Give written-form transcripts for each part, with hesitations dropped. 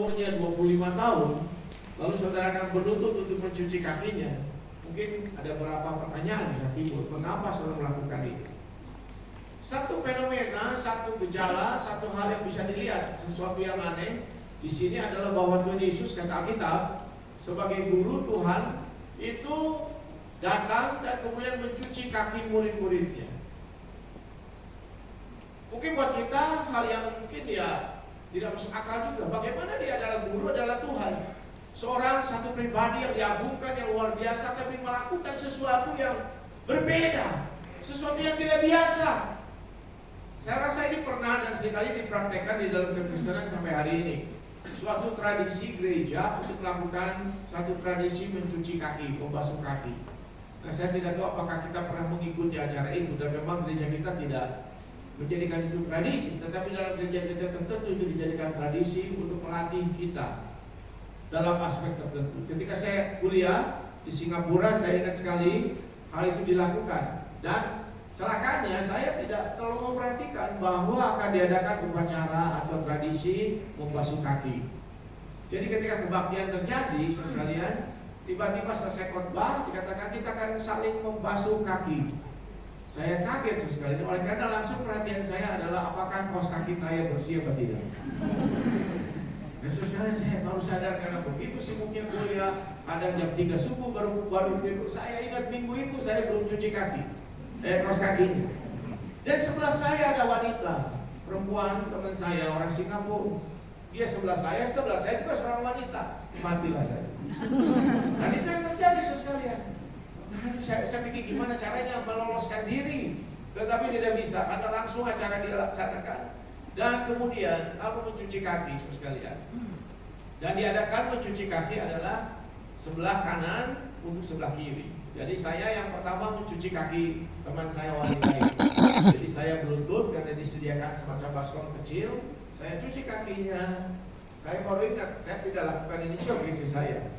umurnya 25 tahun, lalu saudara akan menuntut untuk mencuci kakinya, mungkin ada beberapa pertanyaan yang timbul. Mengapa saudara melakukan itu? Satu fenomena, satu gejala, satu hal yang bisa dilihat, sesuatu yang aneh di sini adalah bahwa Tuhan Yesus, kata Alkitab, sebagai guru Tuhan itu datang dan kemudian mencuci kaki murid-muridnya. Mungkin buat kita hal yang mungkin ya tidak masuk akal juga. Bagaimana dia adalah guru, adalah Tuhan, seorang satu pribadi yang diagungkan, yang luar biasa, tapi melakukan sesuatu yang berbeda, sesuatu yang tidak biasa. Saya rasa ini pernah dan seringkali dipraktekkan di dalam kekristenan sampai hari ini. Suatu tradisi gereja untuk melakukan satu tradisi mencuci kaki, membasuh kaki. Nah, saya tidak tahu apakah kita pernah mengikuti acara itu, dan memang gereja kita tidak menjadikan itu tradisi, tetapi dalam gereja-gereja tertentu itu dijadikan tradisi untuk melatih kita dalam aspek tertentu. Ketika saya kuliah di Singapura, saya ingat sekali hal itu dilakukan, dan celakanya saya tidak terlalu memperhatikan bahwa akan diadakan upacara atau tradisi membasuh kaki. Jadi ketika kebaktian terjadi, sekalian, tiba-tiba selesai khotbah dikatakan kita akan saling membasuh kaki. Saya kaget sekali, oleh karena langsung perhatian saya adalah apakah kaos kaki saya bersih atau tidak. Dan sekarang saya baru sadar karena begitu sibuknya kuliah, ada jam 3 subuh baru tidur. Saya ingat minggu itu saya belum cuci kaki, saya kaos kakinya. Dan sebelah saya ada wanita, perempuan teman saya, orang Singapura. Dia sebelah saya juga seorang wanita. Matilah saya. Dan itu yang terjadi sekalian. Nah, saya pikir gimana caranya meloloskan diri, tetapi tidak bisa karena langsung acara dilaksanakan. Dan kemudian aku mencuci kaki sekalian. Dan diadakan mencuci kaki adalah sebelah kanan untuk sebelah kiri. Jadi saya yang pertama mencuci kaki teman saya wanita itu. Jadi saya berlutut karena disediakan semacam baskom kecil. Saya cuci kakinya. Saya baru ingat, saya tidak lakukan ini juga bagi istri saya.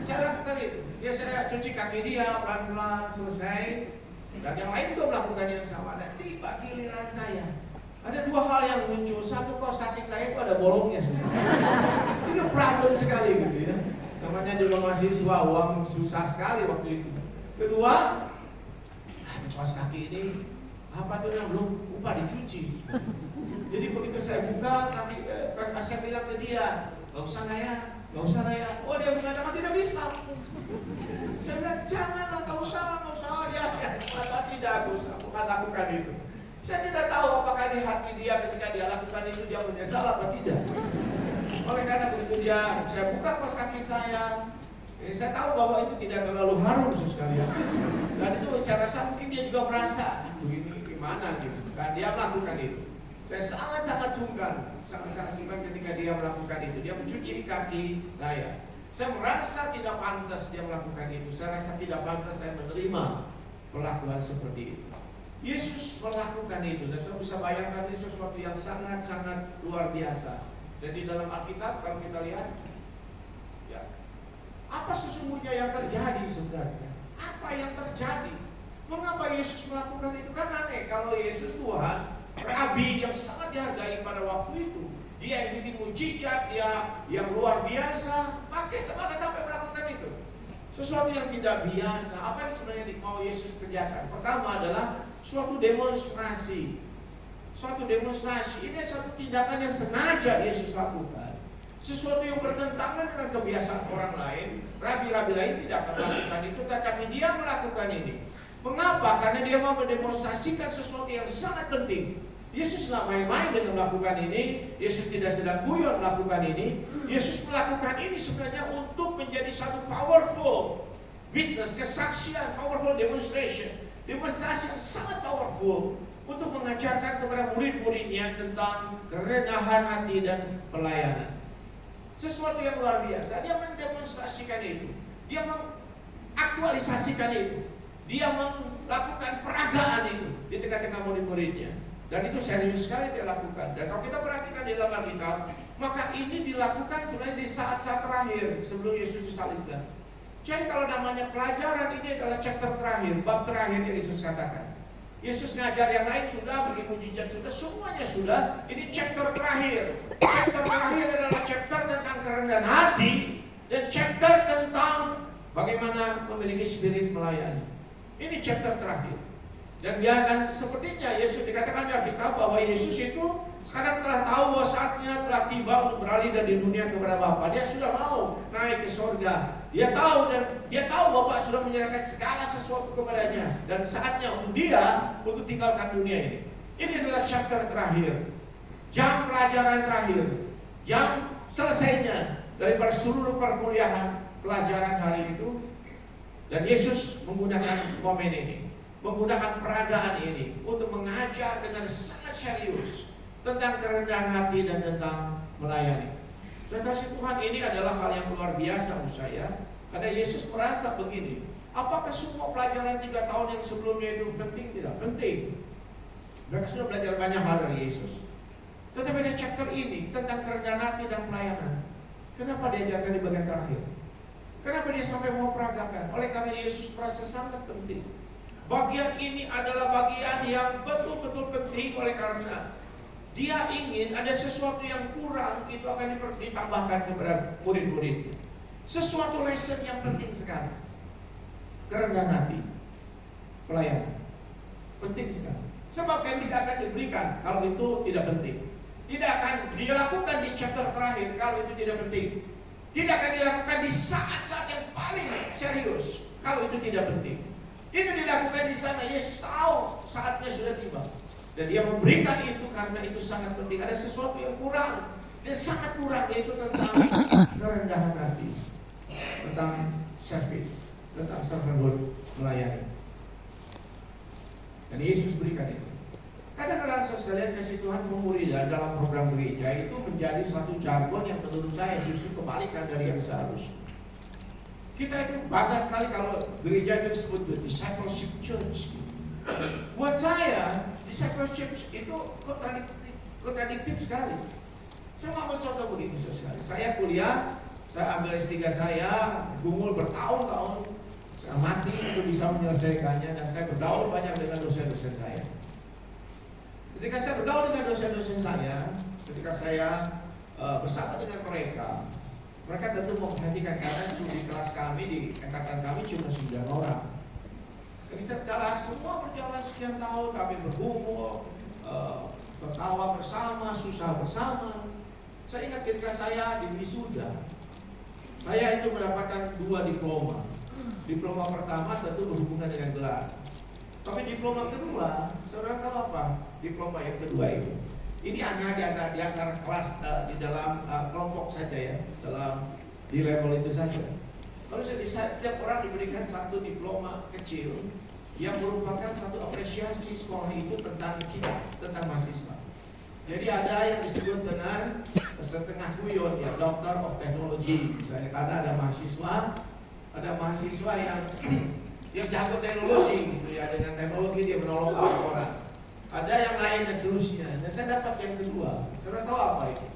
Saya lakukan itu. Ya, saya cuci kaki dia pelan-pelan selesai. Dan yang lain juga melakukan yang sama. Dan tiba giliran saya, ada dua hal yang muncul. Satu, kaos kaki saya itu ada bolongnya. Itu problem sekali gitu ya. Namanya juga mahasiswa, uang susah sekali waktu itu. Kedua, kaos kaki ini apa tuh yang belum upah dicuci. Jadi begitu saya buka, nanti saya bilang ke dia, gak usah ya. Oh, dia mengatakan tidak bisa. Saya bilang janganlah, gak usah. Oh, dia tidak, gak usah, bukan lakukan itu. Saya tidak tahu apakah di hati dia ketika dia lakukan itu dia menyesal apa tidak. Oleh karena begitu saya buka kaos kaki saya tahu bahwa itu tidak terlalu harum sekalian. Dan itu saya rasa mungkin dia juga merasa, aduh ini gimana gitu. Dan dia melakukan itu. Saya sangat-sangat sungkan ketika dia melakukan itu. Dia mencuci kaki saya. Saya merasa tidak pantas dia melakukan itu. Saya rasa tidak pantas saya menerima perlakuan seperti itu. Yesus melakukan itu. Dan saya bisa bayangkan ini sesuatu yang sangat-sangat luar biasa. Dan di dalam Alkitab kalau kita lihat, ya, apa sesungguhnya yang terjadi sebenarnya? Apa yang terjadi? Mengapa Yesus melakukan itu? Kan aneh, kalau Yesus Tuhan, Rabi yang sangat dihargai pada waktu itu, dia yang bikin mujizat, dia yang luar biasa, pakai semangat sampai melakukan itu. Sesuatu yang tidak biasa. Apa yang sebenarnya mau Yesus kerjakan? Pertama adalah suatu demonstrasi. Ini satu tindakan yang sengaja Yesus lakukan. Sesuatu yang bertentangan dengan kebiasaan orang lain. Rabi-rabi lain tidak akan melakukan itu, tetapi dia melakukan ini. Mengapa? Karena dia mau mendemonstrasikan sesuatu yang sangat penting. Yesus tidak main-main dengan melakukan ini. Yesus tidak sedang guyon melakukan ini. Yesus melakukan ini sebenarnya untuk menjadi satu powerful witness, kesaksian, powerful demonstration. Demonstrasi yang sangat powerful untuk mengajarkan kepada murid-muridnya tentang kerendahan hati dan pelayanan. Sesuatu yang luar biasa. Dia mendemonstrasikan itu. Dia mengaktualisasikan itu. Dia melakukan peragaan itu di tengah-tengah murid-muridnya. Dan itu serius sekali dia lakukan. Dan kalau kita perhatikan di dalam Alkitab, maka ini dilakukan sebenarnya di saat-saat terakhir sebelum Yesus disalibkan. Jadi kalau namanya pelajaran, ini adalah chapter terakhir, bab terakhir yang Yesus katakan. Yesus ngajar yang lain sudah, bikin mujizat sudah, semuanya sudah. Ini chapter terakhir. Chapter terakhir adalah chapter kerendahan hati, dan chapter tentang bagaimana memiliki spirit melayani. Ini chapter terakhir. Dan dia akan sepertinya Yesus dikatakan dalam kitab bahwa Yesus itu sekarang telah tahu bahwa saatnya telah tiba untuk beralih dari dunia kepada Bapa. Dia sudah mau naik ke surga. Dia tahu dan dia tahu Bapa sudah menyerahkan segala sesuatu kepadanya, dan saatnya untuk dia untuk tinggalkan dunia ini. Ini adalah chapter terakhir, jam pelajaran terakhir, jam selesainya daripada seluruh perkuliahan pelajaran hari itu. Dan Yesus menggunakan momen ini, menggunakan peragaan ini untuk mengajar dengan sangat serius tentang kerendahan hati dan tentang melayani. Dan kasih Tuhan ini adalah hal yang luar biasa menurut saya, karena Yesus merasa begini, apakah semua pelajaran 3 tahun yang sebelumnya itu penting? Tidak penting. Mereka sudah belajar banyak hal dari Yesus, tetapi ada chapter ini tentang kerendahan hati dan pelayanan. Kenapa diajarkan di bagian terakhir? Kenapa dia sampai mau peragakan? Oleh karena Yesus merasa sangat penting. Bagian ini adalah bagian yang betul-betul penting, oleh karena dia ingin ada sesuatu yang kurang itu akan ditambahkan kepada murid-murid. Sesuatu lesson yang penting sekali. Kerendahan hati, pelayanan, penting sekali. Sebab yang tidak akan diberikan kalau itu tidak penting. Tidak akan dilakukan di chapter terakhir kalau itu tidak penting. Tidak akan dilakukan di saat-saat yang paling serius kalau itu tidak penting. Itu dilakukan di sana. Yesus tahu saatnya sudah tiba, dan dia memberikan itu karena itu sangat penting. Ada sesuatu yang kurang, dan sangat kurang, yaitu tentang kerendahan hati, tentang service, tentang servanthood, melayani. Dan Yesus berikan itu. Kadang-kadang sekalian kasih Tuhan pemulihan dalam program gereja itu menjadi satu jargon yang menurut saya justru kebalikan dari yang seharusnya. Kita itu bangga sekali kalau gereja itu disebut discipleship church. Buat saya, discipleship itu kontradiktif sekali. Saya mau mencontoh begini sekali. Saya kuliah, saya ambil S3 saya, gumul bertahun-tahun, saya mati untuk bisa menyelesaikannya, dan saya bergaul banyak dengan dosen-dosen saya. Ketika saya bergaul dengan dosen-dosen saya, ketika saya bersama dengan mereka tentu memperhatikan, karena di kelas kami, di angkatan kami cuma 9 orang. Jadi setelah semua berjalan sekian tahun, kami bergumul, tertawa bersama, susah bersama. Saya ingat ketika saya di wisuda, saya itu mendapatkan 2 diploma. Diploma pertama tentu berhubungan dengan gelar. Tapi diploma kedua, saudara tahu apa? Diploma yang kedua itu, ini hanya di antara kelas, di dalam kelompok saja ya, di level itu saja. Lalu setiap orang diberikan satu diploma kecil yang merupakan satu apresiasi sekolah itu tentang kita, tentang mahasiswa. Jadi ada yang disebut dengan setengah guyon ya, Doctor of Technology misalnya, karena ada mahasiswa yang jago teknologi gitu ya, dengan teknologi dia menolong orang. Ada yang lain dan seterusnya. Dan saya dapat yang kedua. Saudara tahu apa itu?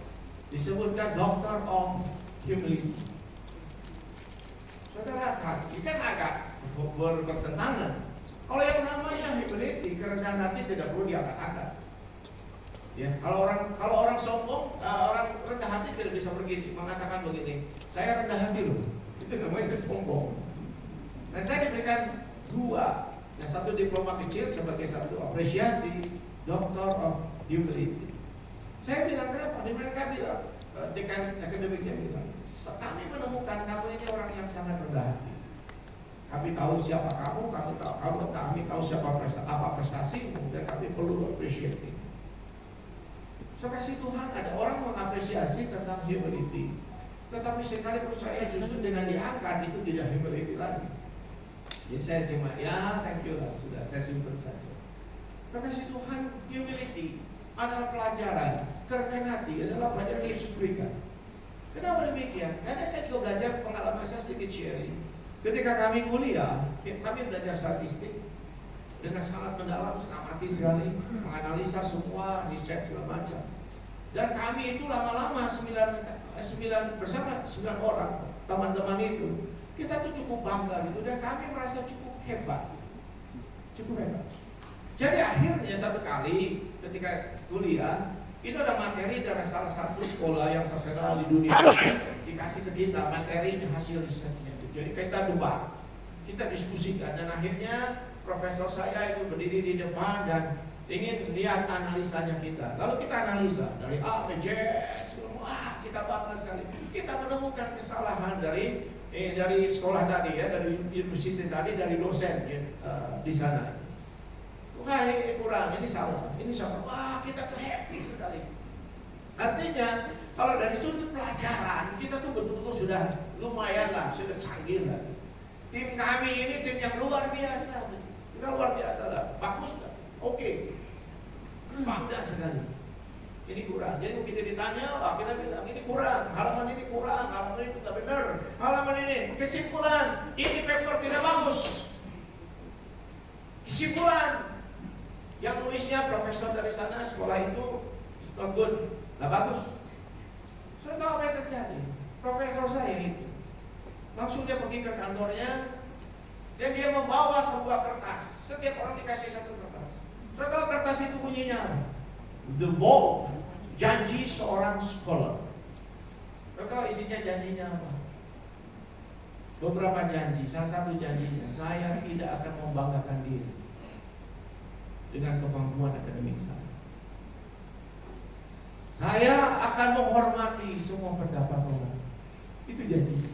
Disebutkan Doctor of Humility. Saudara, kita agak bertentangan. Kalau yang namanya humility, kerendahan hati tidak perlu diangkat-angkat. Ya, kalau orang sombong, orang rendah hati tidak bisa mengatakan begini, saya rendah hati loh. Itu namanya sombong. Dan saya diberikan 2. Yang satu diploma kecil sebagai satu apresiasi, Doctor of Humility. Saya bilang kenapa? Mereka bilang, dekan akademiknya bilang, kami menemukan kamu ini orang yang sangat rendah hati. Kami tahu siapa kamu tahu siapa prestasimu, dan kami perlu appreciate itu. So kasih Tuhan, ada orang mengapresiasi tentang humility, tetapi sekali menurut saya justru dengan diangkat itu tidak humility lagi. Jadi saya cuma thank you lah, sudah saya simpan saja. Kasih Tuhan, humility adalah pelajaran, kerendahan hati adalah pelajaran Yesus berikan. Kenapa demikian? Karena saya juga belajar, pengalaman saya sedikit sharing. Ketika kami kuliah, kami belajar statistik dengan sangat mendalam, sangat mati sekali, menganalisa semua riset segala macam. Dan kami itu lama-lama 9 bersama 9 orang teman-teman itu, kita tuh cukup bangga gitu, dan kami merasa cukup hebat. Jadi akhirnya satu kali ketika kuliah itu ada materi dari salah satu sekolah yang terkenal di dunia, di kasih ke kita materinya, hasil risetnya. Jadi kita debat, kita diskusikan, dan akhirnya profesor saya itu berdiri di depan dan ingin lihat analisanya kita. Lalu kita analisa dari A sampai Z, semua kita bangga sekali. Kita menemukan kesalahan dari sekolah tadi ya, dari universitas tadi, dari dosen ya, di sana. Wah, ini kurang, ini salah, ini salah. Wah, kita tuh happy sekali. Artinya kalau dari sudut pelajaran kita tuh betul-betul sudah lumayan lah, sudah canggih lah. Tim kami ini tim yang luar biasa, luar biasa lah, bagus lah, oke, bangga sekali. Ini kurang. Jadi kita ditanya, wah kita bilang ini kurang, halaman ini kurang, halaman ini tidak benar, halaman ini. Kesimpulan, ini paper tidak bagus. Kesimpulan, yang nulisnya profesor dari sana, sekolah itu it's not good, tidak bagus. Sudah tahu apa yang terjadi? Profesor saya itu langsung dia pergi ke kantornya dan dia membawa sebuah kertas. Setiap orang dikasih satu kertas. Sudah tahu kertas itu bunyinya apa? The Vow, janji seorang scholar. Sudah tahu isinya janjinya apa? Beberapa janji. Salah satu janjinya, saya tidak akan membanggakan diri dengan kemampuan akademik saya. Saya akan menghormati semua pendapat orang. Itu janji.